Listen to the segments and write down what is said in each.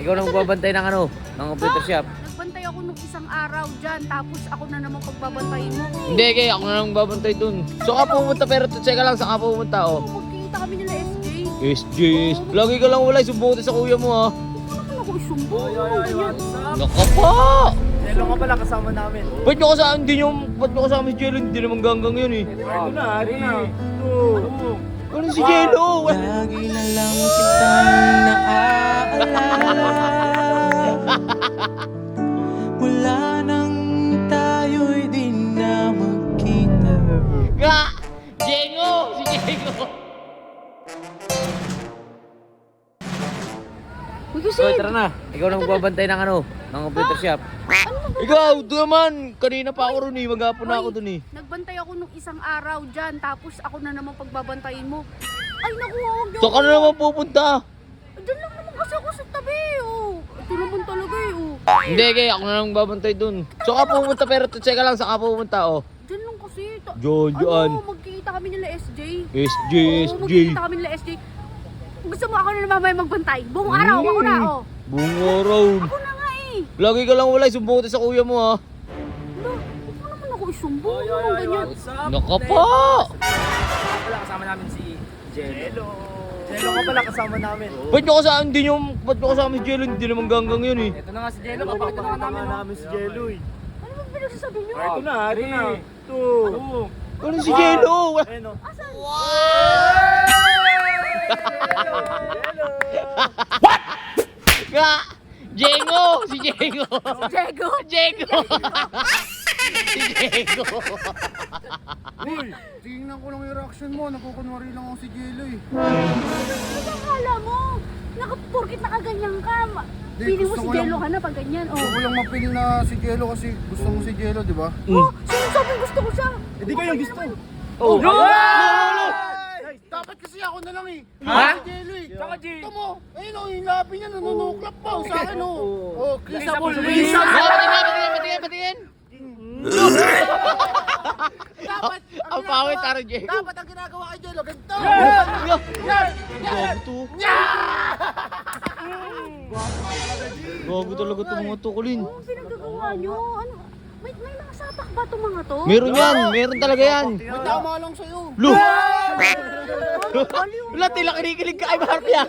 Ikaw na magbabantay ng ano, ng computer shop. Nagbantay ako nung isang araw dyan, tapos ako na naman pagbabantayin mo. Hindi, kaya ako na lang magbabantay dun. So ka pumunta, pero tseka lang, saan ka pumunta, oh? Magkikita kami nila SJ. SJ, lagi ka lang wala, sumbong sa kuya mo, ha? Ano ako isumbong? Ganyan. Naka pa! Jello nga pala kasama namin. Ba't nyo kasama, ba't nyo kasama si Jello? Hindi naman ganggang yun, eh. Ito na. Ano si Jello? Lagi na lang kitang naaalala. Mula nang tayo'y di na magkita. Nga! Jengo! Si Jengo! Uy, kasi, So, tara na. Ikaw na magbabantay ng ano, ng computer shop. Ikaw, doon naman. Kanina pa ako ron, eh. Maghapon na ako dun, eh. nagbantay ako nung isang araw dyan, tapos ako na naman pagbabantayin mo. Ay, naku, huwag niyo. So, ka na naman pupunta. Diyan lang naman kasi ako sa tabi, oh. Ito naman talaga, eh, oh. Hindi, kaya ako na lang babantay dun. So, ka pumunta, pero tseka lang, saan ka pumunta, oh? Diyan lang kasi. Diyan. Magkikita kami nila SJ. SJ, Oo, SJ. magkikita kami nila SJ. Gusto mo ako na mamaya magbantay? Buong araw, ako na, oh. Buong araw. Ako na nga, eh. Lagi ka lang wala, sumbong sa kuya mo, ha? Ano? Huwag mo naman ako isumbong. Ano naman ganyan? Naka pa! Wala kasama namin si Jello. Jello nga pala kasama namin. Ba't nyo kasama, ba't nyo kasama si Jello? Hindi naman ganggang yun, eh. Ito na nga si Jello. Papakita namin namin si Jello eh. Ano ba pinagsasabi niyo? Ito na. Ano si Jello? Ayun o. Asan? Nga! Jengo! Si Jengo! Diego? Jengo! Si Jengo! Uy, tingnan ko lang yung reaction mo. Nakukunwari lang ako si Jello eh. Ano akala mo? Porkit nakaganyan ka. Piling mo gusto si ko Jello lang- ka na pag ganyan, Gusto oh. ko lang mapil na si Jello kasi gusto mo si Jello, di ba? Oh, sinasabing gusto ko siya. Hindi ko yung gusto. Oh! Dapat kasi ako na lang eh. Ha? Si Jello eh. Tsaka G. Ito mo, ayun o, yung labi niya nanunuklap pa sa akin o. Oh, kissable. Kissable. Patingin! Dapat, Ang pawit, taro Jengo. dapat ang ginagawa kay Jello, ganito. Gago to. Gago talaga itong mga to, Colin. Ano pinagagawa niyo? Ano? May mga sapak ba itong mga to? Meron yan, meron talaga yan. May tama lang sa'yo. Lu! Wala, tila kinikilig ka kay Barbie, ah.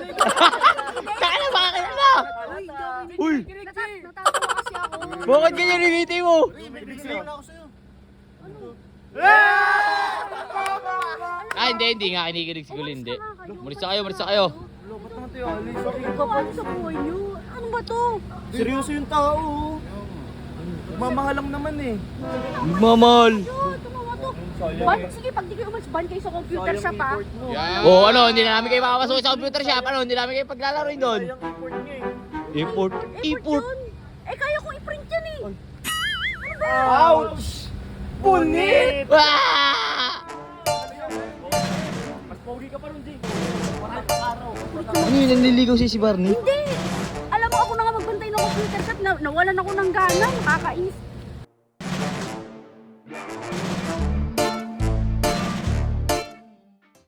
Kaya na, makakita na! Uy! Natatawa kasi ako. Bakit ganyan nangiti mo? Bigyan na ako sa'yo. Ah, hindi nga kinikilig si Colin, hindi. Malis na kayo. Ano sa buhay niyo? Ano ba to? Seryoso yung tao. Mamahal lang naman eh. Magmamahal. Tumawa to. Ban, sige, pag di kayo umalis, ban kayo sa computer shop, ha? Oh, ano, hindi na namin kayo makapasok sa computer shop. Ano, hindi namin kayo paglalaroin doon. Yung import niya eh. Import. Import yun. Eh, kaya kong i-print yan, eh. Ouch! Punit! Ah! Mas pogi ka pa rin, G. Ano yun, nanliligaw si Barney? Hindi. Alam mo, ako na nga magbantay ng computer shop. Nawalan ako ng gana. Nakakainis.